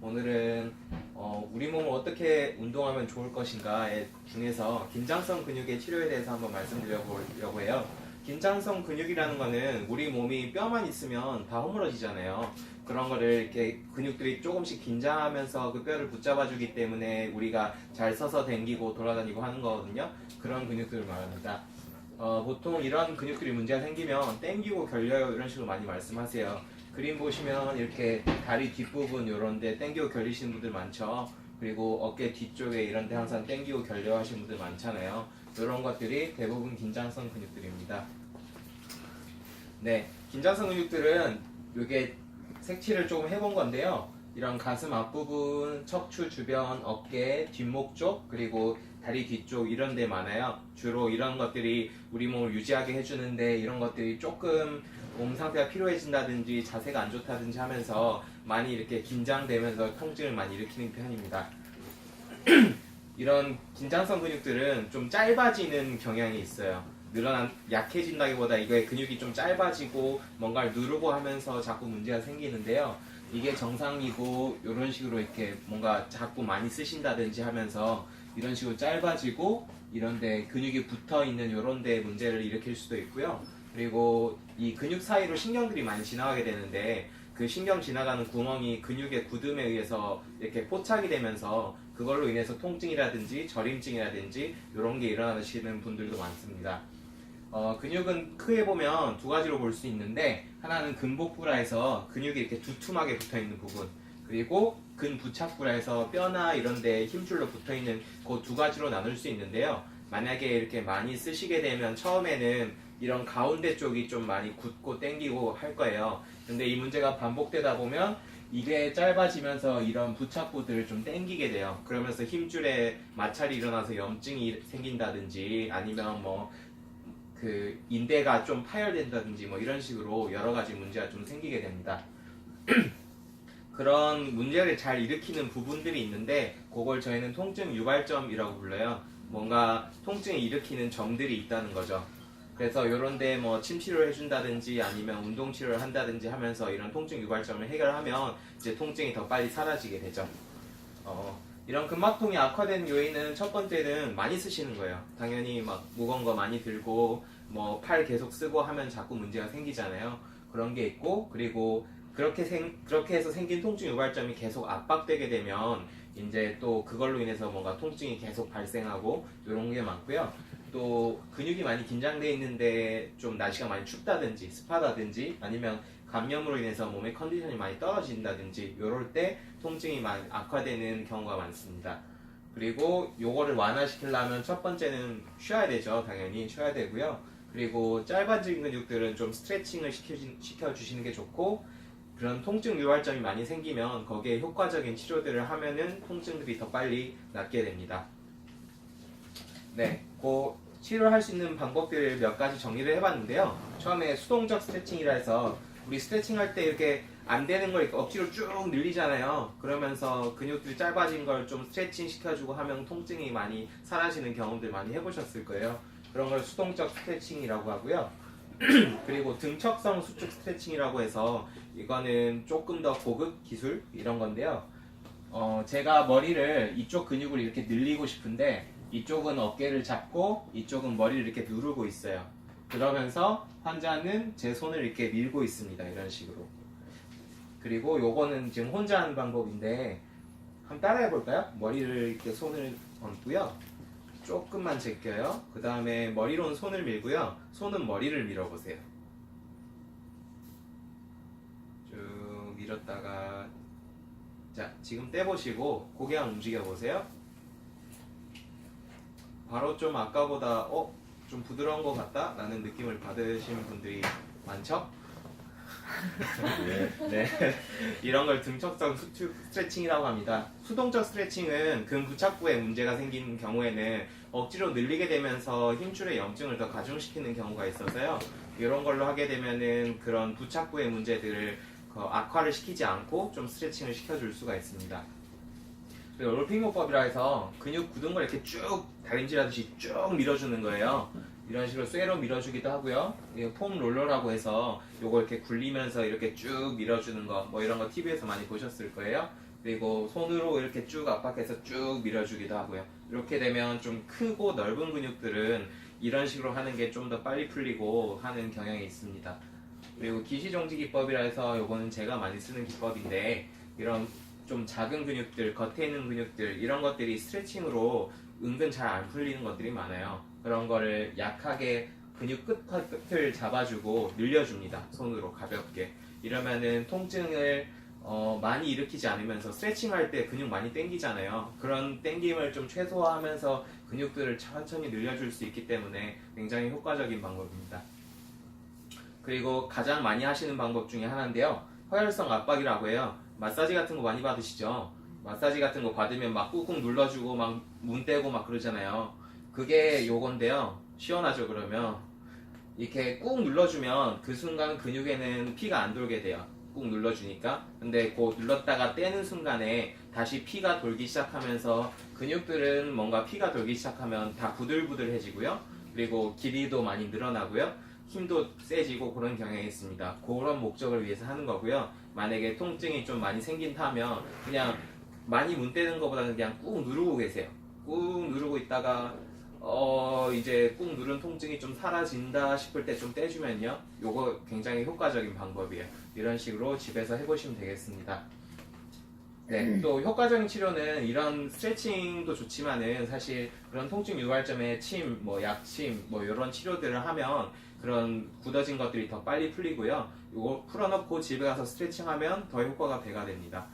오늘은 우리 몸을 어떻게 운동하면 좋을 것인가에 중에서 긴장성 근육의 치료에 대해서 한번 말씀드려보려고 해요. 긴장성 근육이라는 거는 우리 몸이 뼈만 있으면 다 허물어지잖아요. 그런 거를 이렇게 근육들이 조금씩 긴장하면서 그 뼈를 붙잡아주기 때문에 우리가 잘 서서 댕기고 돌아다니고 하는 거거든요. 그런 근육들을 말합니다. 보통 이런 근육들이 문제가 생기면 땡기고 결려요 이런 식으로 많이 말씀하세요. 그림 보시면 이렇게 다리 뒷부분 이런데 땡기고 결리시는 분들 많죠. 그리고 어깨 뒤쪽에 이런데 항상 땡기고 결려 하시는 분들 많잖아요. 이런 것들이 대부분 긴장성 근육들입니다. 네, 긴장성 근육들은 이게 색칠을 조금 해본 건데요. 이런 가슴 앞부분, 척추 주변, 어깨, 뒷목 쪽, 그리고 다리 뒤쪽 이런 데 많아요. 주로 이런 것들이 우리 몸을 유지하게 해주는데 이런 것들이 조금 몸 상태가 피로해진다든지 자세가 안 좋다든지 하면서 많이 이렇게 긴장되면서 통증을 많이 일으키는 편입니다. 이런 긴장성 근육들은 좀 짧아지는 경향이 있어요. 약해진다기보다 이거의 근육이 좀 짧아지고 뭔가를 누르고 하면서 자꾸 문제가 생기는데요. 이게 정상이고 이런 식으로 이렇게 뭔가 자꾸 많이 쓰신다든지 하면서 이런 식으로 짧아지고 이런데 근육이 붙어있는 이런데 문제를 일으킬 수도 있고요. 그리고 이 근육 사이로 신경들이 많이 지나가게 되는데 그 신경 지나가는 구멍이 근육의 굳음에 의해서 이렇게 포착이 되면서 그걸로 인해서 통증이라든지 저림증이라든지 이런 게 일어나시는 분들도 많습니다. 근육은 크게 보면 두 가지로 볼 수 있는데 하나는 근복부라 해서 근육이 이렇게 두툼하게 붙어있는 부분, 그리고 근부착부라 해서 뼈나 이런 데 힘줄로 붙어있는 그 두 가지로 나눌 수 있는데요. 만약에 이렇게 많이 쓰시게 되면 처음에는 이런 가운데 쪽이 좀 많이 굳고 땡기고 할 거예요. 근데 이 문제가 반복되다 보면 이게 짧아지면서 이런 부착부들을 좀 땡기게 돼요. 그러면서 힘줄에 마찰이 일어나서 염증이 생긴다든지 아니면 그 인대가 좀 파열된다든지 이런 식으로 여러 가지 문제가 좀 생기게 됩니다. 그런 문제를 잘 일으키는 부분들이 있는데 그걸 저희는 통증 유발점이라고 불러요. 뭔가 통증을 일으키는 점들이 있다는 거죠. 그래서 이런데 침 치료를 해준다든지 아니면 운동 치료를 한다든지 하면서 이런 통증 유발점을 해결하면 이제 통증이 더 빨리 사라지게 되죠. 이런 근막통이 악화된 요인은 첫 번째는 많이 쓰시는 거예요. 당연히 무거운 거 많이 들고 팔 계속 쓰고 하면 자꾸 문제가 생기잖아요. 그런 게 있고, 그리고 그렇게 해서 생긴 통증 유발점이 계속 압박되게 되면 이제 또 그걸로 인해서 뭔가 통증이 계속 발생하고 이런 게 많고요. 또 근육이 많이 긴장돼 있는데 좀 날씨가 많이 춥다든지 습하다든지 아니면 감염으로 인해서 몸의 컨디션이 많이 떨어진다든지 이럴 때 통증이 많이 악화되는 경우가 많습니다. 그리고 요거를 완화시키려면 첫 번째는 쉬어야 되죠. 당연히 쉬어야 되고요. 그리고 짧아진 근육들은 좀 스트레칭을 시켜주시는 게 좋고, 그런 통증 유발점이 많이 생기면 거기에 효과적인 치료들을 하면은 통증들이 더 빨리 낫게 됩니다. 네, 그 치료할 수 있는 방법들을 몇 가지 정리를 해봤는데요. 처음에 수동적 스트레칭이라 해서 우리 스트레칭 할 때 이렇게 안 되는 걸 이렇게 억지로 쭉 늘리잖아요. 그러면서 근육들이 짧아진 걸 좀 스트레칭 시켜주고 하면 통증이 많이 사라지는 경험들 많이 해보셨을 거예요. 그런 걸 수동적 스트레칭이라고 하고요. 그리고 등척성 수축 스트레칭이라고 해서 이거는 조금 더 고급 기술 이런 건데요. 제가 머리를 이쪽 근육을 이렇게 늘리고 싶은데 이쪽은 어깨를 잡고 이쪽은 머리를 이렇게 누르고 있어요. 그러면서 환자는 제 손을 이렇게 밀고 있습니다. 이런 식으로. 그리고 요거는 지금 혼자 하는 방법인데 한번 따라해 볼까요? 머리를 이렇게 손을 얹고요. 조금만 제껴요. 그 다음에 머리로는 손을 밀고요. 손은 머리를 밀어보세요. 쭉 밀었다가 자, 지금 떼보시고 고개 한번 움직여보세요. 바로 좀 아까보다 좀 부드러운 것 같다? 라는 느낌을 받으시는 분들이 많죠? 네. 이런 걸 등척성 수축 스트레칭이라고 합니다. 수동적 스트레칭은 근부착부에 문제가 생긴 경우에는 억지로 늘리게 되면서 힘줄의 염증을 더 가중시키는 경우가 있어서요. 이런 걸로 하게 되면은 그런 부착부의 문제들을 악화를 시키지 않고 좀 스트레칭을 시켜줄 수가 있습니다. 그리고 롤핑요법이라 해서 근육 굳은 걸 이렇게 쭉 다림질하듯이 쭉 밀어주는 거예요. 이런 식으로 쇠로 밀어주기도 하고요. 폼 롤러라고 해서 요거 이렇게 굴리면서 이렇게 쭉 밀어주는 거 이런 거 TV에서 많이 보셨을 거예요. 그리고 손으로 이렇게 쭉 압박해서 쭉 밀어주기도 하고요. 이렇게 되면 좀 크고 넓은 근육들은 이런 식으로 하는 게 좀 더 빨리 풀리고 하는 경향이 있습니다. 그리고 기시정지 기법이라 해서 요거는 제가 많이 쓰는 기법인데, 이런 좀 작은 근육들, 겉에 있는 근육들, 이런 것들이 스트레칭으로 은근 잘 안 풀리는 것들이 많아요. 그런 거를 약하게 근육 끝을 잡아주고 늘려줍니다. 손으로 가볍게. 이러면은 통증을 많이 일으키지 않으면서, 스트레칭할 때 근육 많이 당기잖아요. 그런 당김을 좀 최소화하면서 근육들을 천천히 늘려줄 수 있기 때문에 굉장히 효과적인 방법입니다. 그리고 가장 많이 하시는 방법 중에 하나인데요, 허혈성 압박이라고 해요. 마사지 같은 거 많이 받으시죠? 마사지 같은 거 받으면 막 꾹꾹 눌러주고 막 문 떼고 막 그러잖아요. 그게 요건데요, 시원하죠. 그러면 이렇게 꾹 눌러주면 그 순간 근육에는 피가 안 돌게 돼요. 꾹 눌러주니까. 근데 그 눌렀다가 떼는 순간에 다시 피가 돌기 시작하면서, 근육들은 뭔가 피가 돌기 시작하면 다 부들부들해지고요. 그리고 길이도 많이 늘어나고요. 힘도 세지고 그런 경향이 있습니다. 그런 목적을 위해서 하는 거고요. 만약에 통증이 좀 많이 생긴다 하면 그냥 많이 문 떼는 것보다는 그냥 꾹 누르고 계세요. 꾹 누르고 있다가 이제 꾹 누른 통증이 좀 사라진다 싶을 때 좀 떼주면요, 요거 굉장히 효과적인 방법이에요. 이런 식으로 집에서 해보시면 되겠습니다. 네, 또 효과적인 치료는 이런 스트레칭도 좋지만은, 사실 그런 통증 유발점에 침, 뭐 약침, 뭐 이런 치료들을 하면 그런 굳어진 것들이 더 빨리 풀리고요. 요거 풀어놓고 집에 가서 스트레칭하면 더 효과가 배가 됩니다.